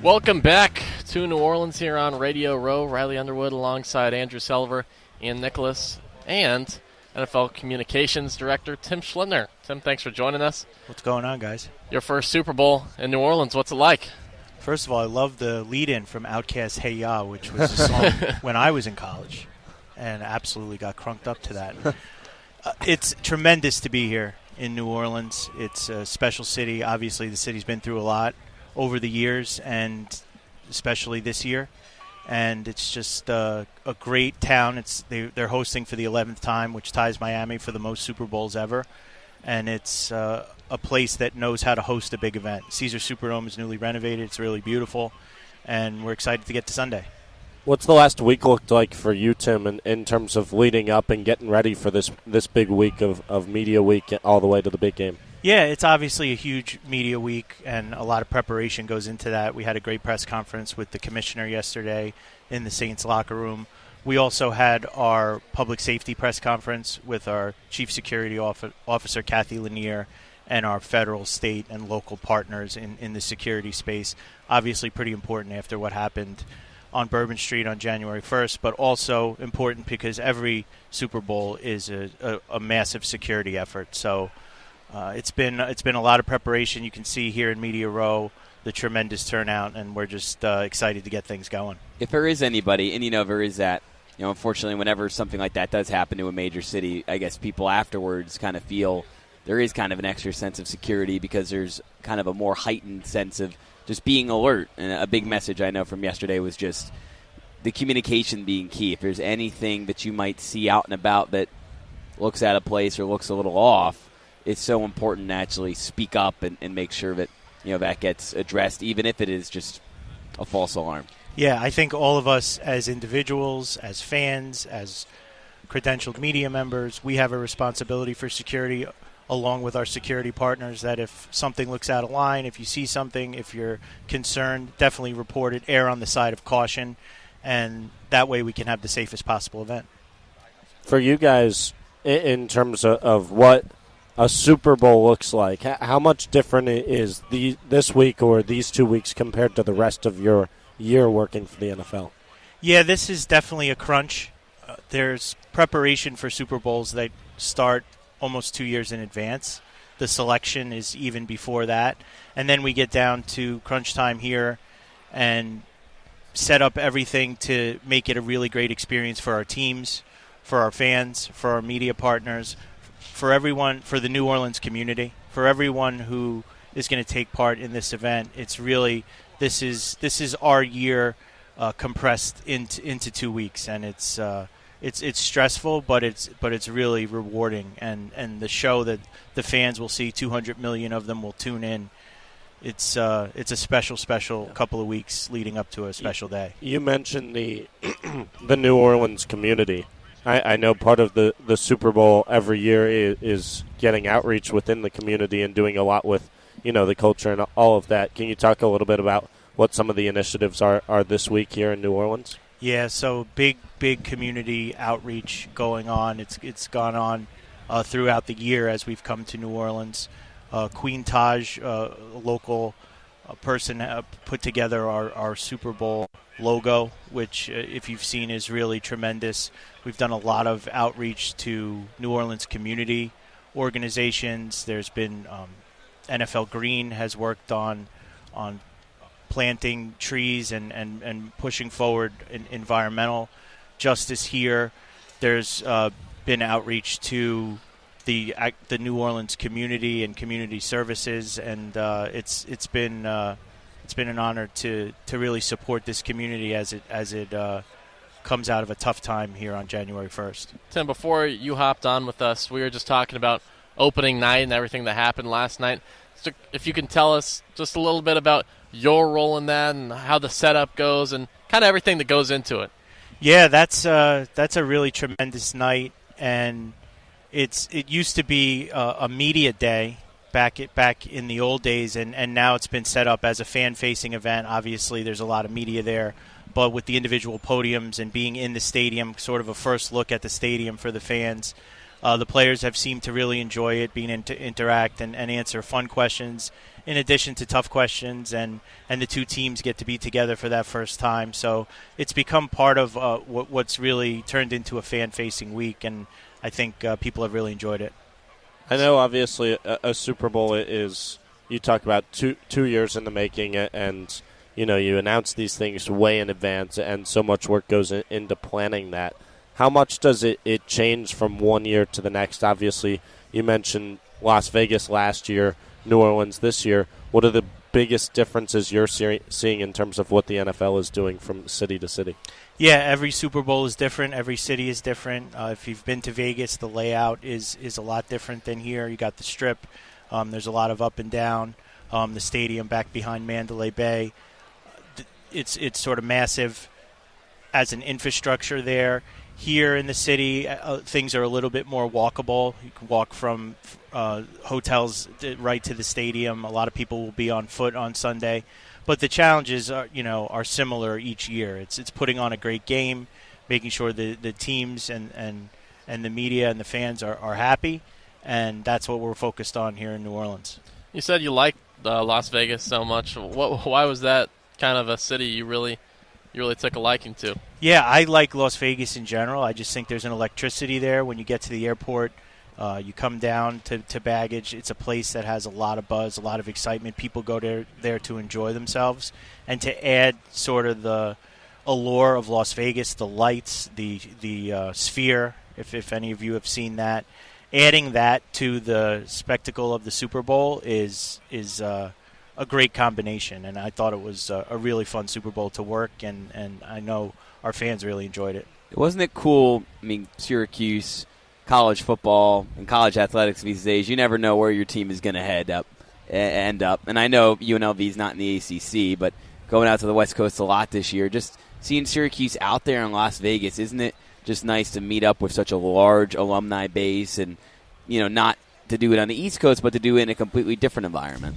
Welcome back to New Orleans here on Radio Row. Riley Underwood alongside Andrew Selver and Nicholas, and NFL Communications Director Tim Schlittner. Tim, thanks for joining us. What's going on, guys? Your first Super Bowl in New Orleans. What's it like? First of all, I love the lead-in from Outkast Hey Ya, which was a song when I was in college, and absolutely got crunked up to that. It's tremendous to be here in New Orleans. It's a special city. Obviously, the city's been through a lot over the years, and especially this year. And it's just a great town. They're hosting for the 11th time, which ties Miami for the most Super Bowls ever. And it's a place that knows how to host a big event. Caesar Superdome is newly renovated. It's really beautiful, and we're excited to get to Sunday. What's the last week looked like for you, Tim, in terms of leading up and getting ready for this big week of media week all the way to the big game? Yeah, it's obviously a huge media week, and a lot of preparation goes into that. We had a great press conference with the commissioner yesterday in the Saints locker room. We also had our public safety press conference with our chief security officer, Kathy Lanier, and our federal, state, and local partners in the security space. Obviously pretty important after what happened on Bourbon Street on January 1st, but also important because every Super Bowl is a massive security effort. So it's been a lot of preparation. You can see here in Media Row the tremendous turnout, and we're just excited to get things going. If there is anybody, and there is that, unfortunately, whenever something like that does happen to a major city, I guess people afterwards kind of feel there is kind of an extra sense of security because there's kind of a more heightened sense of just being alert. And a big message I know from yesterday was just the communication being key. If there's anything that you might see out and about that looks out of place or looks a little off, it's so important to actually speak up and make sure that that gets addressed, even if it is just a false alarm. Yeah, I think all of us as individuals, as fans, as credentialed media members, we have a responsibility for security along with our security partners, that if something looks out of line, if you see something, if you're concerned, definitely report it, err on the side of caution, and that way we can have the safest possible event. For you guys, in terms of what a Super Bowl looks like, how much different is this week or these 2 weeks compared to the rest of your year working for the NFL? Yeah, this is definitely a crunch. There's preparation for Super Bowls that start almost 2 years in advance. The selection is even before that. And then we get down to crunch time here and set up everything to make it a really great experience for our teams, for our fans, for our media partners, for everyone, for the New Orleans community, for everyone who is going to take part in this event. It's really, this is our year compressed into 2 weeks, and it's stressful, but it's really rewarding. And the show that the fans will see, 200 million of them will tune in. It's a special couple of weeks leading up to a special day. You mentioned the the New Orleans community. I know part of the Super Bowl every year is getting outreach within the community and doing a lot with the culture and all of that. Can you talk a little bit about what some of the initiatives are this week here in New Orleans? Yeah, so big community outreach going on. It's gone on throughout the year as we've come to New Orleans. Queen Taj, a local person, put together our Super Bowl logo, which, if you've seen, is really tremendous. We've done a lot of outreach to New Orleans community organizations. There's been NFL Green has worked on planting trees and pushing forward environmental justice here. There's been outreach to the New Orleans community and community services, and it's been an honor to really support this community as it comes out of a tough time here on January 1st. Tim, before you hopped on with us, we were just talking about opening night and everything that happened last night. So if you can tell us just a little bit about your role in that and how the setup goes and kind of everything that goes into it. Yeah, that's a really tremendous night, and it used to be a media day back in the old days, and now it's been set up as a fan-facing event. Obviously, there's a lot of media there, but with the individual podiums and being in the stadium, sort of a first look at the stadium for the fans. The players have seemed to really enjoy it, being able to interact and answer fun questions in addition to tough questions, and the two teams get to be together for that first time. So it's become part of what's really turned into a fan-facing week, and I think people have really enjoyed it. I know, obviously, a Super Bowl is, you talk about two years in the making, and you announce these things way in advance, and so much work goes into planning that. How much does it change from one year to the next? Obviously, you mentioned Las Vegas last year, New Orleans this year. What are the biggest differences you're seeing in terms of what the NFL is doing from city to city? Yeah, every Super Bowl is different. Every city is different. If you've been to Vegas, the layout is a lot different than here. You got the Strip. There's a lot of up and down. The stadium back behind Mandalay Bay. It's sort of massive as an infrastructure there. Here in the city, things are a little bit more walkable. You can walk from hotels right to the stadium. A lot of people will be on foot on Sunday. But the challenges are similar each year. It's putting on a great game, making sure the teams and the media and the fans are happy, and that's what we're focused on here in New Orleans. You said you liked Las Vegas so much. Why was that kind of a city you really took a liking to? Yeah, I like Las Vegas in general. I just think there's an electricity there. When you get to the airport, you come down to baggage. It's a place that has a lot of buzz, a lot of excitement. People go there to enjoy themselves. And to add sort of the allure of Las Vegas, the lights, the sphere, if any of you have seen that, adding that to the spectacle of the Super Bowl is a great combination, and I thought it was a really fun Super Bowl to work, and I know our fans really enjoyed it. Wasn't it cool? I mean, Syracuse, college football, and college athletics these days, you never know where your team is going to end up. And I know UNLV is not in the ACC, but going out to the West Coast a lot this year, just seeing Syracuse out there in Las Vegas, isn't it just nice to meet up with such a large alumni base and, not to do it on the East Coast, but to do it in a completely different environment?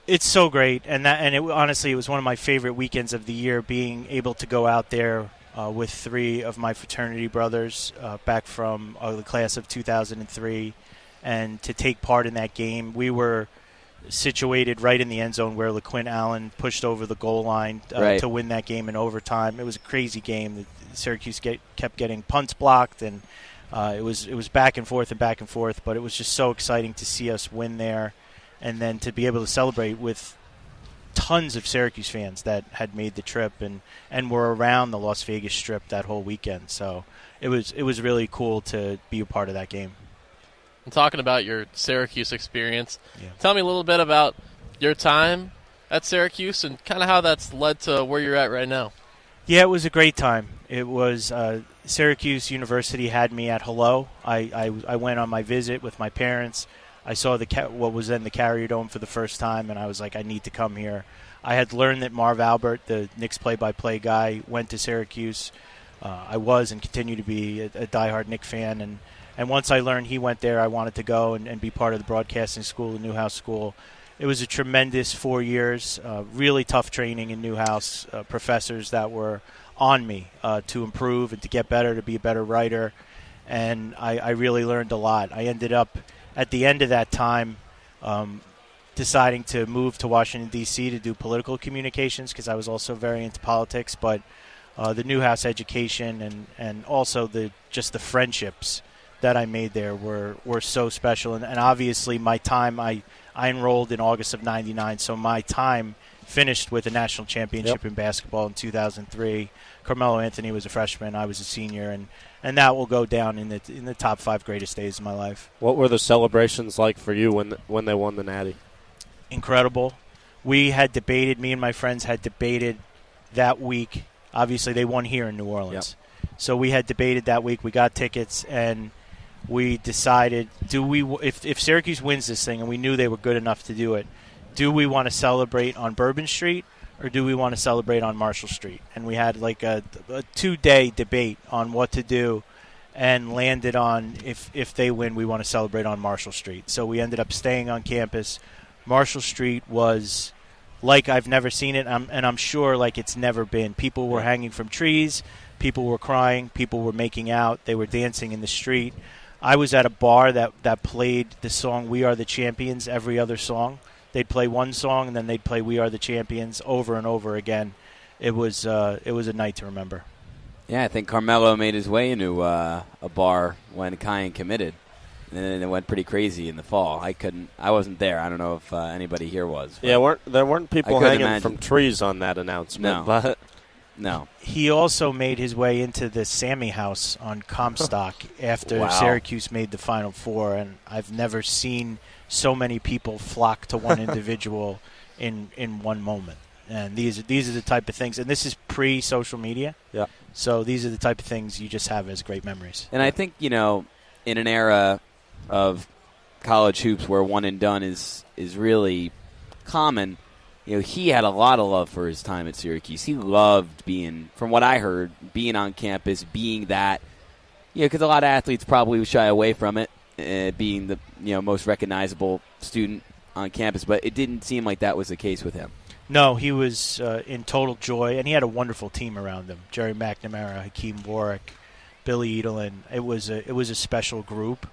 It's so great, honestly, it was one of my favorite weekends of the year, being able to go out there with three of my fraternity brothers back from the class of 2003, and to take part in that game. We were situated right in the end zone where LaQuint Allen pushed over the goal line to win that game in overtime. It was a crazy game. Syracuse kept getting punts blocked, and it was back and forth, but it was just so exciting to see us win there. And then to be able to celebrate with tons of Syracuse fans that had made the trip and were around the Las Vegas Strip that whole weekend. So it was really cool to be a part of that game. And talking about your Syracuse experience, Tell me a little bit about your time at Syracuse and kind of how that's led to where you're at right now. Yeah, it was a great time. It was Syracuse University had me at hello. I went on my visit with my parents. I saw what was then the Carrier Dome for the first time, and I was like, I need to come here. I had learned that Marv Albert, the Knicks play-by-play guy, went to Syracuse. I was and continue to be a diehard Knicks fan, and once I learned he went there, I wanted to go and be part of the broadcasting school, the Newhouse school. It was a tremendous 4 years, really tough training in Newhouse, professors that were on me to improve and to get better, to be a better writer, and I really learned a lot. I ended up at the end of that time deciding to move to Washington, D.C. to do political communications because I was also very into politics. But the Newhouse education and also the friendships that I made there were so special. And obviously my time, I enrolled in August of 99, so my time finished with a national championship in basketball in 2003. Carmelo Anthony was a freshman. I was a senior, and that will go down in the top 5 greatest days of my life. What were the celebrations like for you when they won the Natty? Incredible. Me and my friends had debated that week. Obviously, they won here in New Orleans. So we had debated that week. We got tickets, and we decided, if Syracuse wins this thing, and we knew they were good enough to do it, do we want to celebrate on Bourbon Street or do we want to celebrate on Marshall Street? And we had like a 2-day debate on what to do, and landed on if they win, we want to celebrate on Marshall Street. So we ended up staying on campus. Marshall Street was like I've never seen it, and I'm sure like it's never been. People were hanging from trees. People were crying. People were making out. They were dancing in the street. I was at a bar that played the song "We Are the Champions" every other song. They'd play one song and then they'd play "We Are the Champions" over and over again. It was a night to remember. Yeah, I think Carmelo made his way into a bar when Kyan committed, and then it went pretty crazy in the fall. I wasn't there. I don't know if anybody here was. Yeah, there weren't people hanging imagine. from trees on that announcement. No. But No. He also made his way into the Sammy House on Comstock after Wow. Syracuse made the Final Four, and I've never seen so many people flock to one individual in one moment. And these are the type of things, and this is pre-social media. Yeah. So these are the type of things you just have as great memories. And I think, in an era of college hoops where one and done is really common, he had a lot of love for his time at Syracuse. He loved from what I heard, being on campus, being that, because a lot of athletes probably would shy away from it, being the most recognizable student on campus, but it didn't seem like that was the case with him. No, he was in total joy, and he had a wonderful team around him. Jerry McNamara, Hakeem Warwick, Billy Edelin. It was a special group,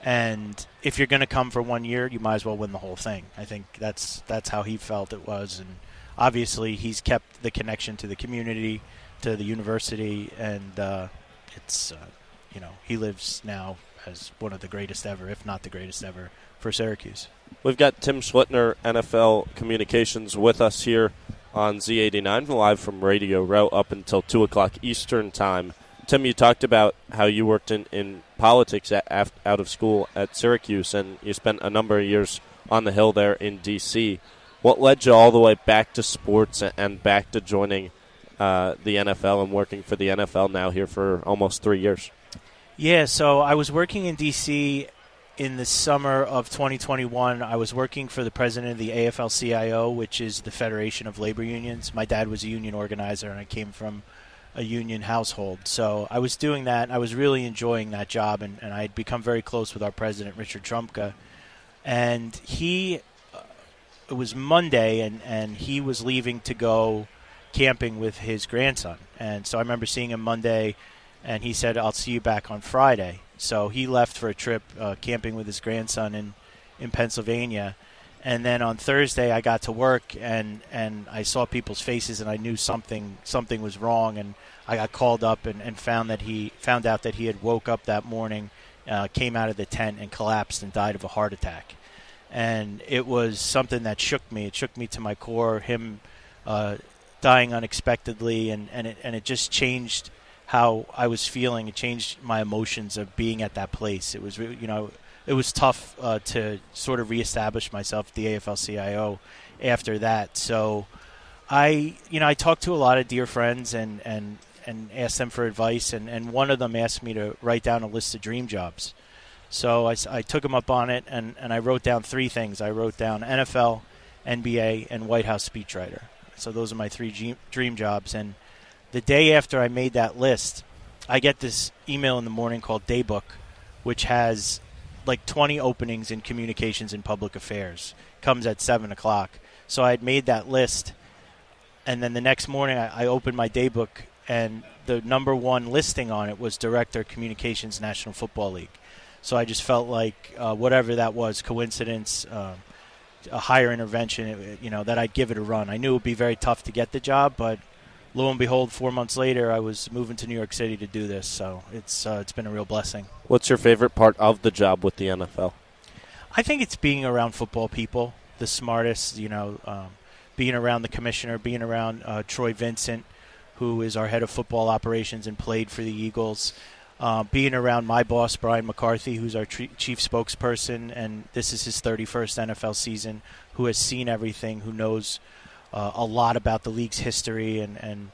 and if you're going to come for 1 year, you might as well win the whole thing. I think that's how he felt it was, and obviously he's kept the connection to the community, to the university, and he lives now as one of the greatest ever, if not the greatest ever, for Syracuse. We've got Tim Schlittner, NFL Communications, with us here on Z89, live from Radio Row up until 2 o'clock Eastern Time. Tim, you talked about how you worked in politics out of school at Syracuse, and you spent a number of years on the Hill there in D.C. What led you all the way back to sports and back to joining the NFL and working for the NFL now here for almost 3 years? Yeah, so I was working in D.C. in the summer of 2021. I was working for the president of the AFL-CIO, which is the Federation of Labor Unions. My dad was a union organizer, and I came from a union household. So I was doing that. I was really enjoying that job, and I had become very close with our president, Richard Trumka. And it was Monday, and he was leaving to go camping with his grandson. And so I remember seeing him Monday, and he said, "I'll see you back on Friday." So he left for a trip camping with his grandson in Pennsylvania. And then on Thursday I got to work, and I saw people's faces, and I knew something was wrong. And I got called up and found out that he had woke up that morning, came out of the tent and collapsed and died of a heart attack. And it was something that shook me. It shook me to my core, him dying unexpectedly, and it just changed how I was feeling. It changed my emotions of being at that place. It was, it was tough to sort of reestablish myself at the AFL-CIO after that. So I talked to a lot of dear friends and asked them for advice, and one of them asked me to write down a list of dream jobs. So I took them up on it, and I wrote down 3 things. I wrote down NFL, NBA, and White House speechwriter. So those are my 3 dream jobs. And the day after I made that list, I get this email in the morning called Daybook, which has like 20 openings in communications and public affairs. Comes at 7 o'clock. So I had made that list, and then the next morning I opened my Daybook, and the number 1 listing on it was Director of Communications, National Football League. So I just felt like whatever that was, coincidence, a higher intervention, that I'd give it a run. I knew it would be very tough to get the job, but lo and behold, 4 months later, I was moving to New York City to do this. So it's been a real blessing. What's your favorite part of the job with the NFL? I think it's being around football people, the smartest, being around the commissioner, being around Troy Vincent, who is our head of football operations and played for the Eagles, being around my boss, Brian McCarthy, who's our chief spokesperson, and this is his 31st NFL season, who has seen everything, who knows a lot about the league's history, and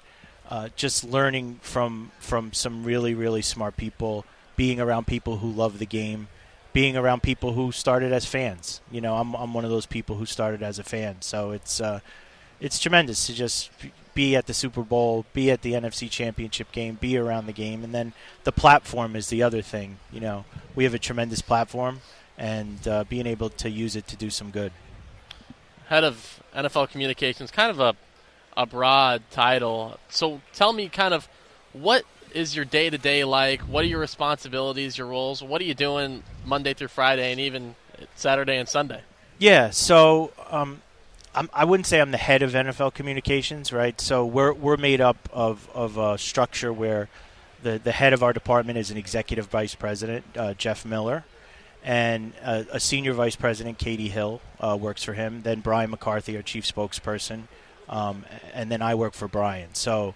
just learning from some really, really smart people, being around people who love the game, being around people who started as fans. I'm one of those people who started as a fan, so it's tremendous to just be at the Super Bowl, be at the NFC Championship game, be around the game, and then the platform is the other thing. We have a tremendous platform, and being able to use it to do some good. Head of NFL Communications, kind of a broad title. So tell me kind of what is your day-to-day like? What are your responsibilities, your roles? What are you doing Monday through Friday and even Saturday and Sunday? Yeah, so I wouldn't say I'm the head of NFL communications, right? So we're made up of a structure where the head of our department is an executive vice president, Jeff Miller, and a senior vice president, Katie Hill, works for him. Then Brian McCarthy, our chief spokesperson, and then I work for Brian. So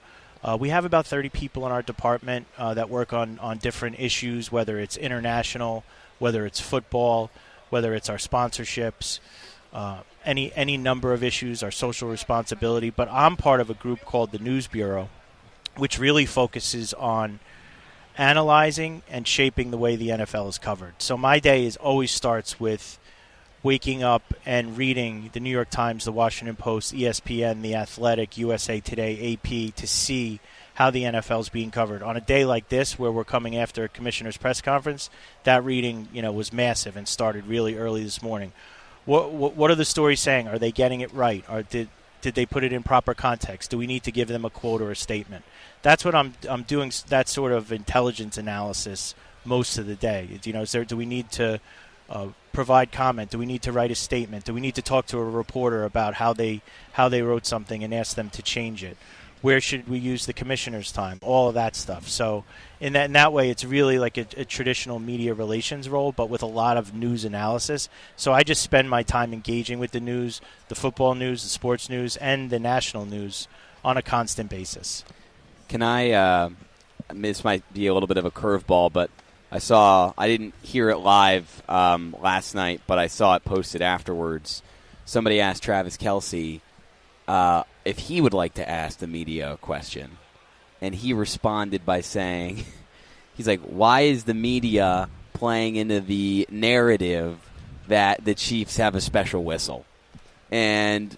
we have about 30 people in our department that work on different issues, whether it's international, whether it's football, whether it's our sponsorships, any number of issues, our social responsibility. But I'm part of a group called the News Bureau, which really focuses on analyzing and shaping the way the NFL is covered. So my day always starts with waking up and reading the New York Times, the Washington Post, ESPN, The Athletic, USA Today, AP, to see how the NFL is being covered. On a day like this, where we're coming after a commissioner's press conference, that reading, was massive and started really early this morning. What are the stories saying? Are they getting it right? Or did they put it in proper context? Do we need to give them a quote or a statement? That's what I'm doing. That sort of intelligence analysis most of the day. Do we need to provide comment? Do we need to write a statement? Do we need to talk to a reporter about how they wrote something and ask them to change it? Where should we use the commissioner's time? All of that stuff. So in that way, it's really like a traditional media relations role, but with a lot of news analysis. So I just spend my time engaging with the news, the football news, the sports news, and the national news on a constant basis. Can I? This might be a little bit of a curveball, but I didn't hear it live last night, but I saw it posted afterwards. Somebody asked Travis Kelce if he would like to ask the media a question. And he responded by saying, he's like, why is the media playing into the narrative that the Chiefs have a special whistle? And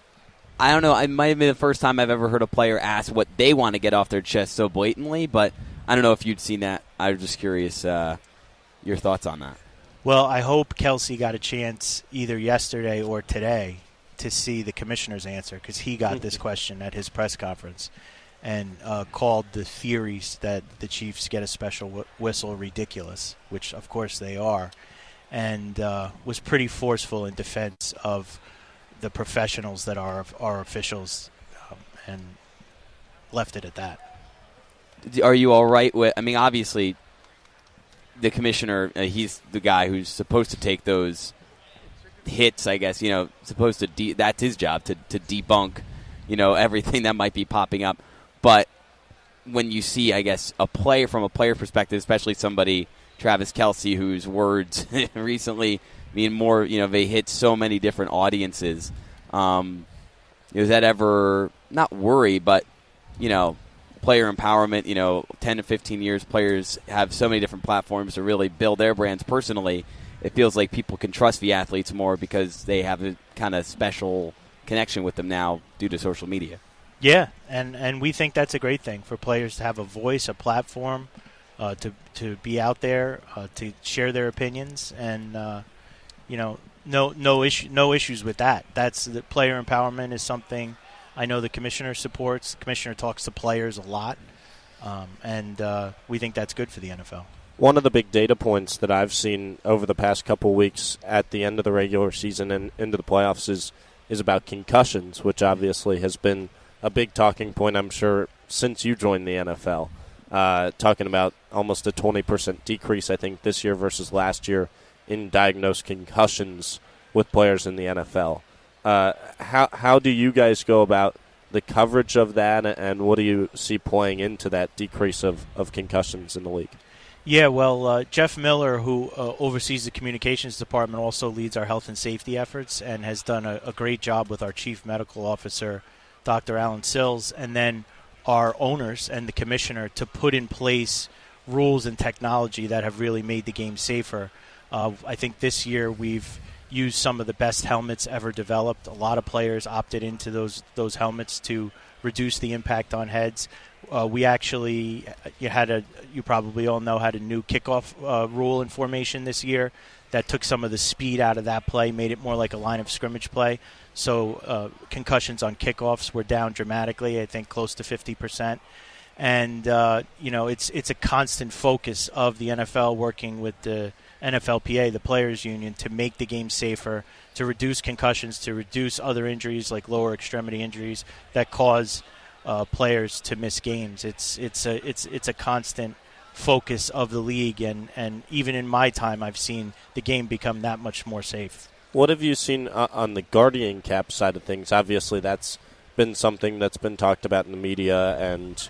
I don't know, it might have been the first time I've ever heard a player ask what they want to get off their chest so blatantly, but I don't know if you'd seen that. I was just curious your thoughts on that. Well, I hope Kelce got a chance either yesterday or today to see the commissioner's answer, because he got this question at his press conference and called the theories that the Chiefs get a special whistle ridiculous, which of course they are, and was pretty forceful in defense of the professionals that are our officials, and left it at that. Are you all right with, obviously the commissioner, he's the guy who's supposed to take those hits, I guess, supposed to that's his job to debunk, everything that might be popping up. But when you see, I guess, from a player perspective, especially somebody, Travis Kelce, whose words recently mean more, they hit so many different audiences, is that ever, not worry, but, player empowerment, 10 to 15 years, players have so many different platforms to really build their brands personally. It feels like people can trust the athletes more because they have a kind of special connection with them now due to social media. Yeah, and we think that's a great thing for players to have a voice, a platform, to be out there, to share their opinions, and no issues with that. That's the player empowerment is something I know the commissioner supports. The commissioner talks to players a lot, and we think that's good for the NFL. One of the big data points that I've seen over the past couple weeks at the end of the regular season and into the playoffs is about concussions, which obviously has been a big talking point, I'm sure, since you joined the NFL. Talking about almost a 20% decrease, I think, this year versus last year in diagnosed concussions with players in the NFL. How do you guys go about the coverage of that, and what do you see playing into that decrease of concussions in the league? Yeah, well, Jeff Miller, who oversees the communications department, also leads our health and safety efforts and has done a great job with our chief medical officer, Dr. Alan Sills, and then our owners and the commissioner to put in place rules and technology that have really made the game safer. I think this year we've used some of the best helmets ever developed. A lot of players opted into those helmets to reduce the impact on heads. We actually you probably all know, had a new kickoff rule in formation this year that took some of the speed out of that play, made it more like a line of scrimmage play. So concussions on kickoffs were down dramatically, I think close to 50%. And it's a constant focus of the NFL working with the NFLPA, the Players Union, to make the game safer, to reduce concussions, to reduce other injuries like lower extremity injuries that cause players to miss games. It's a constant focus of the league, and even in my time, I've seen the game become that much more safe. What have you seen on the Guardian Cap side of things? Obviously, that's been something that's been talked about in the media, and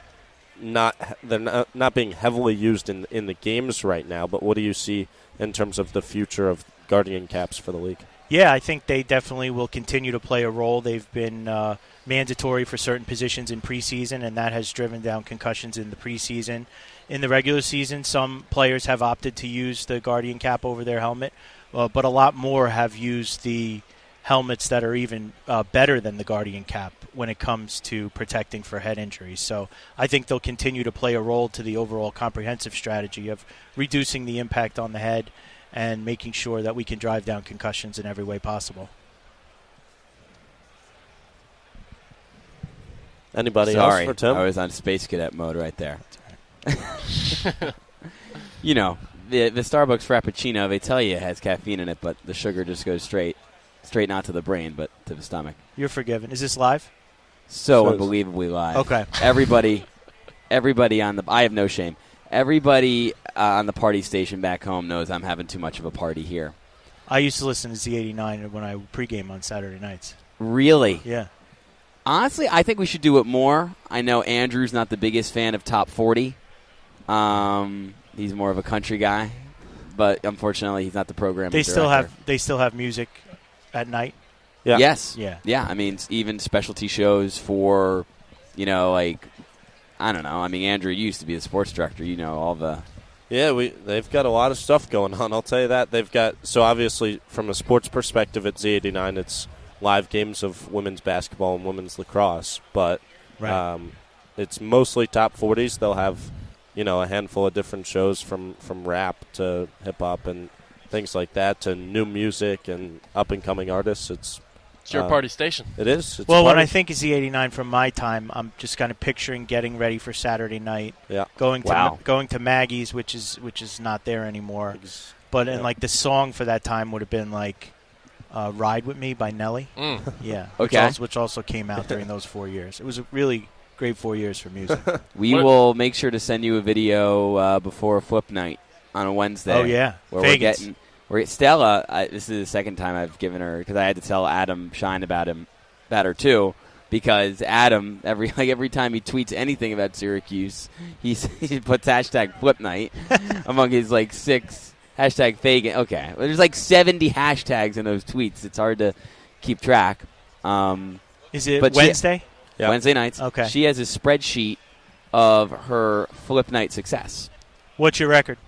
they're not being heavily used in the games right now. But what do you see in terms of the future of Guardian Caps for the league? Yeah, I think they definitely will continue to play a role. They've been mandatory for certain positions in preseason, and that has driven down concussions in the preseason. In the regular season, some players have opted to use the Guardian Cap over their helmet, but a lot more have used the helmets that are even better than the Guardian Cap when it comes to protecting for head injuries. So I think they'll continue to play a role to the overall comprehensive strategy of reducing the impact on the head and making sure that we can drive down concussions in every way possible. Anybody Sorry, else for Tim? I was on Space Cadet mode right there. You know, the Starbucks Frappuccino, they tell you it has caffeine in it, but the sugar just goes straight not to the brain, but to the stomach. You're forgiven. Is this live? So unbelievably live. Okay. Everybody on the – I have no shame. Everybody on the party station back home knows I'm having too much of a party here. I used to listen to Z89 when I pregame on Saturday nights. Really? Yeah. Honestly, I think we should do it more. I know Andrew's not the biggest fan of Top 40. He's more of a country guy, but unfortunately, he's not the program director. They still have music at night. Yeah. Yes. Yeah. I mean, even specialty shows for, like, I don't know. I mean, Andrew used to be the sports director. All the. Yeah, they've got a lot of stuff going on. I'll tell you that. They've got, so obviously from a sports perspective at Z89, it's live games of women's basketball and women's lacrosse, but right. It's mostly top 40s. They'll have, a handful of different shows from rap to hip hop and things like that to new music and up and coming artists. It's your party station. It is. Well, when I think of Z89 from my time, I'm just kind of picturing getting ready for Saturday night. Yeah. Going to Maggie's, which is not there anymore. But and like the song for that time would have been like "Ride with Me" by Nelly. Yeah. Okay. Which also came out during those 4 years. It was a really great 4 years for music. We will make sure to send you a video before a flip night on a Wednesday. Oh yeah. Where Vegas. We're Stella. This is the second time I've given her, because I had to tell Adam Shine about her too, because Adam every time he tweets anything about Syracuse, he puts hashtag flip night among his like 6 hashtag Fagan. Okay, well, there's like 70 hashtags in those tweets. It's hard to keep track. Is it Wednesday? Yeah. Wednesday nights. Okay. She has a spreadsheet of her flip night success. What's your record?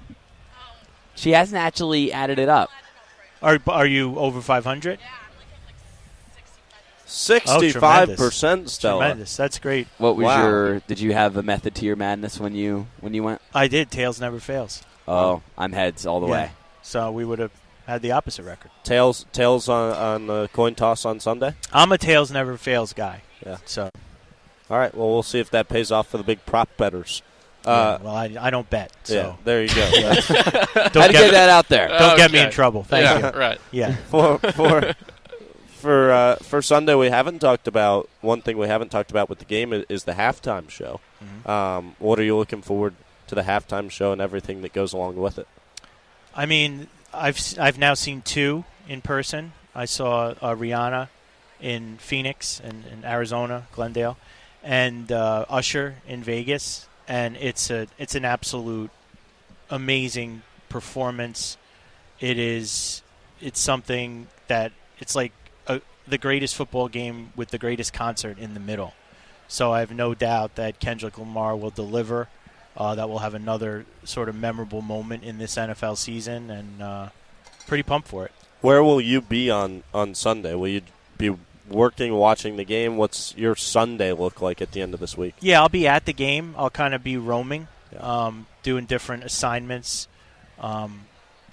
She hasn't actually added it up. Are you over 500? 65%, Stella. Tremendous. That's great. What was did you have a method to your madness when you went? I did. Tails never fails. Oh, I'm heads all the way. So we would have had the opposite record. Tails on the coin toss on Sunday? I'm a tails never fails guy. Yeah. So. All right. Well, we'll see if that pays off for the big prop bettors. Well, I don't bet. So. Yeah, there you go. Had to get that out there. Don't get me in trouble. Thank you. Right. Yeah. For Sunday, we haven't talked about one thing we haven't talked about with the game is the halftime show. Mm-hmm. What are you looking forward to the halftime show and everything that goes along with it? I mean, I've now seen 2 in person. I saw Rihanna in Phoenix and in Arizona, Glendale, and Usher in Vegas. And it's an absolute amazing performance. It's something that it's like the greatest football game with the greatest concert in the middle. So I have no doubt that Kendrick Lamar will deliver. That will have another sort of memorable moment in this NFL season, and pretty pumped for it. Where will you be on Sunday? Will you be working, watching the game? What's your Sunday look like at the end of this week? Yeah, I'll be at the game. I'll kind of be roaming, Yeah. Doing different assignments,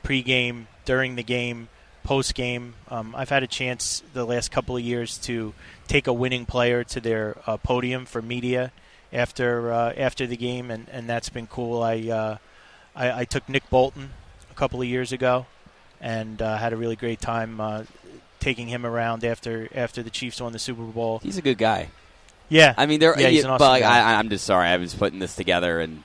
pre-game, during the game, post-game. I've had a chance the last couple of years to take a winning player to their podium for media after the game, and that's been cool. I took Nick Bolton a couple of years ago, and had a really great time taking him around after the Chiefs won the Super Bowl. He's a good guy. Yeah, I mean, he's an awesome guy. I'm just sorry. I was putting this together, and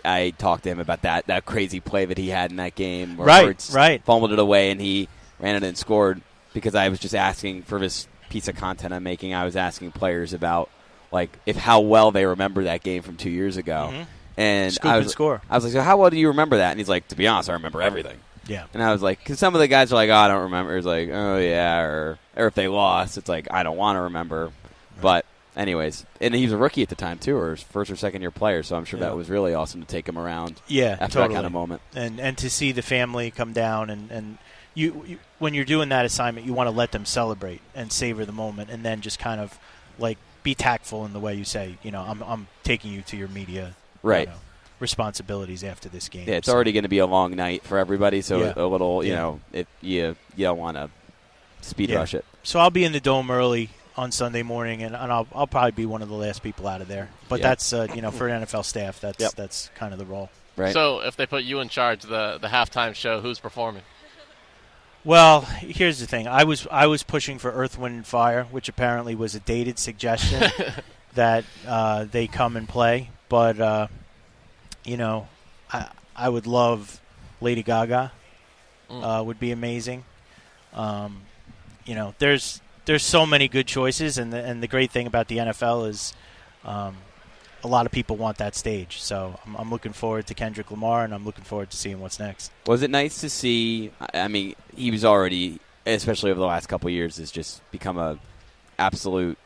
I talked to him about that crazy play that he had in that game. Where Right. Fumbled it away, and he ran it and scored, because I was just asking for this piece of content I'm making. I was asking players about, like, how well they remember that game from 2 years ago. Mm-hmm. And Scoop and score. I was like, so how well do you remember that? And he's like, to be honest, I remember everything. Yeah. And I was like, because some of the guys are like, oh, I don't remember. It's like, oh, yeah. Or if they lost, it's like, I don't want to remember. Right. But anyways, and he was a rookie at the time, too, or his first or second year player, so I'm sure that was really awesome to take him around after that kind of moment. And to see the family come down, and you when you're doing that assignment, you want to let them celebrate and savor the moment, and then just kind of, like, be tactful in the way you say, I'm taking you to your media responsibilities after this game. Yeah, it's already going to be a long night for everybody, so a little, if you don't want to speed rush it. So I'll be in the Dome early on Sunday morning, and I'll probably be one of the last people out of there. But that's for an NFL staff, that's kind of the role. Right. So if they put you in charge of the halftime show, who's performing? Well, here's the thing. I was pushing for Earth, Wind, and Fire, which apparently was a dated suggestion that they come and play. But I would love Lady Gaga. Would be amazing. There's so many good choices, and the great thing about the NFL is a lot of people want that stage. So I'm looking forward to Kendrick Lamar, and I'm looking forward to seeing what's next. Was it nice to see? I mean, he was already, especially over the last couple of years, has just become a absolute,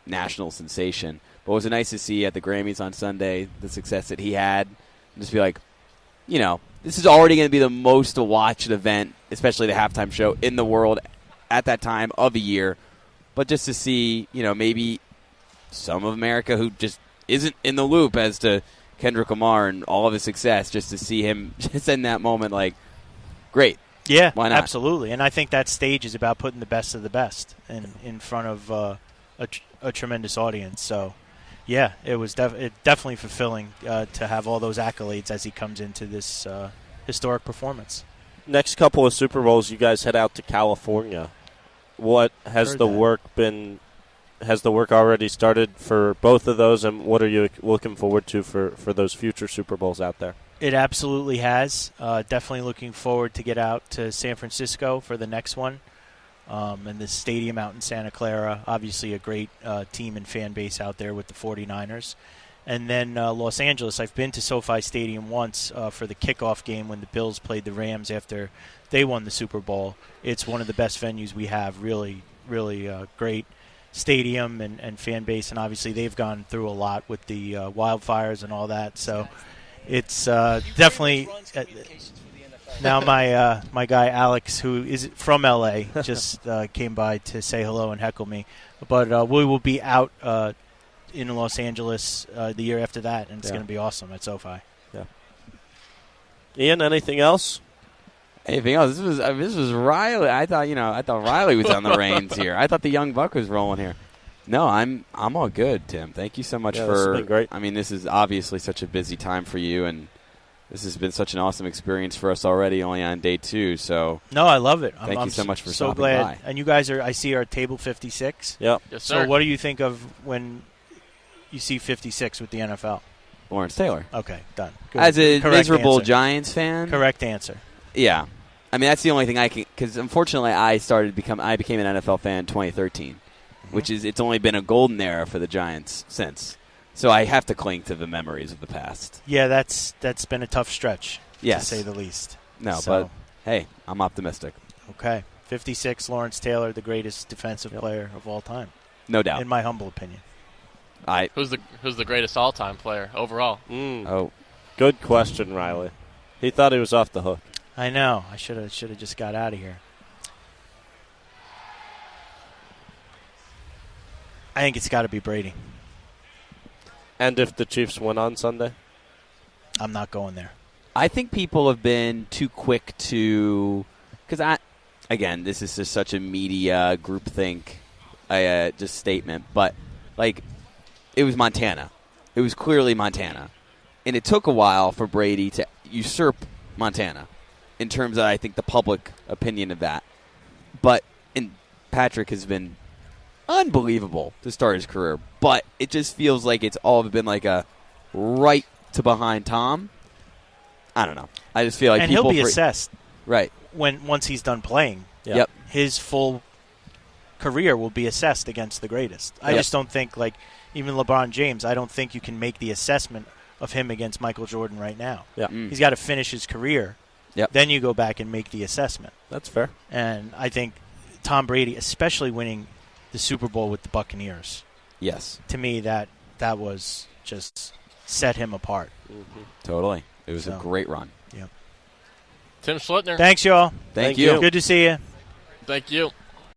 national sensation. But was it nice to see at the Grammys on Sunday the success that he had? And just be like, this is already going to be the most watched event, especially the halftime show in the world at that time of the year. But just to see, maybe some of America who just isn't in the loop as to Kendrick Lamar and all of his success, just to see him just in that moment, like, great. Yeah, why not? Absolutely. And I think that stage is about putting the best of the best in front of a tremendous audience. So, yeah, it was definitely fulfilling to have all those accolades as he comes into this historic performance. Next couple of Super Bowls, you guys head out to California. What has the work been? Has the work already started for both of those, and what are you looking forward to for those future Super Bowls out there? It absolutely has. Definitely looking forward to get out to San Francisco for the next one. And the stadium out in Santa Clara, obviously a great team and fan base out there with the 49ers. And then Los Angeles, I've been to SoFi Stadium once for the kickoff game when the Bills played the Rams after they won the Super Bowl. It's one of the best venues we have, really, really great stadium and fan base. And obviously they've gone through a lot with the wildfires and all that. So it's definitely... Now my guy Alex, who is from LA, just came by to say hello and heckle me. But we will be out in Los Angeles the year after that, and it's going to be awesome at SoFi. Yeah. Ian, anything else? Anything else? This was Riley. I thought Riley was on the reins here. I thought the young buck was rolling here. No, I'm all good, Tim. Thank you so much for. This has been great. I mean, this is obviously such a busy time for you, and this has been such an awesome experience for us already, only on day 2. So no, I love it. Thank you so much for so stopping glad. by. And you guys are at table 56. Yep. Yes, sir. So what do you think of when you see 56 with the NFL? Lawrence Taylor. Okay, done. Good. As a Correct miserable answer. Giants fan. Correct answer. Yeah. I mean, that's the only thing I can, because unfortunately I became an NFL fan in 2013, which is, it's only been a golden era for the Giants since. So I have to cling to the memories of the past. Yeah, that's been a tough stretch, to say the least. No, but hey, I'm optimistic. Okay. 56, Lawrence Taylor, the greatest defensive player of all time. No doubt. In my humble opinion. Who's the greatest all-time player overall? Oh, good question, Riley. He thought he was off the hook. I know. I should have just got out of here. I think it's got to be Brady. And if the Chiefs win on Sunday? I'm not going there. I think people have been too quick to, because again, this is just such a media groupthink just statement, but like it was Montana. It was clearly Montana. And it took a while for Brady to usurp Montana in terms of, I think, the public opinion of that. And Patrick has been unbelievable to start his career. But it just feels like it's all been like a right to behind Tom. I don't know. I just feel like and he'll be assessed. Right. Once he's done playing. Yep. His full career will be assessed against the greatest. I just don't think, like, even LeBron James, I don't think you can make the assessment of him against Michael Jordan right now. Yeah. He's got to finish his career. Yep. Then you go back and make the assessment. That's fair. And I think Tom Brady, especially winning the Super Bowl with the Buccaneers. Yes. To me, that was just set him apart. Mm-hmm. Totally. It was a great run. Yep. Tim Schlittner. Thanks, y'all. Thank you. Good to see you. Thank you.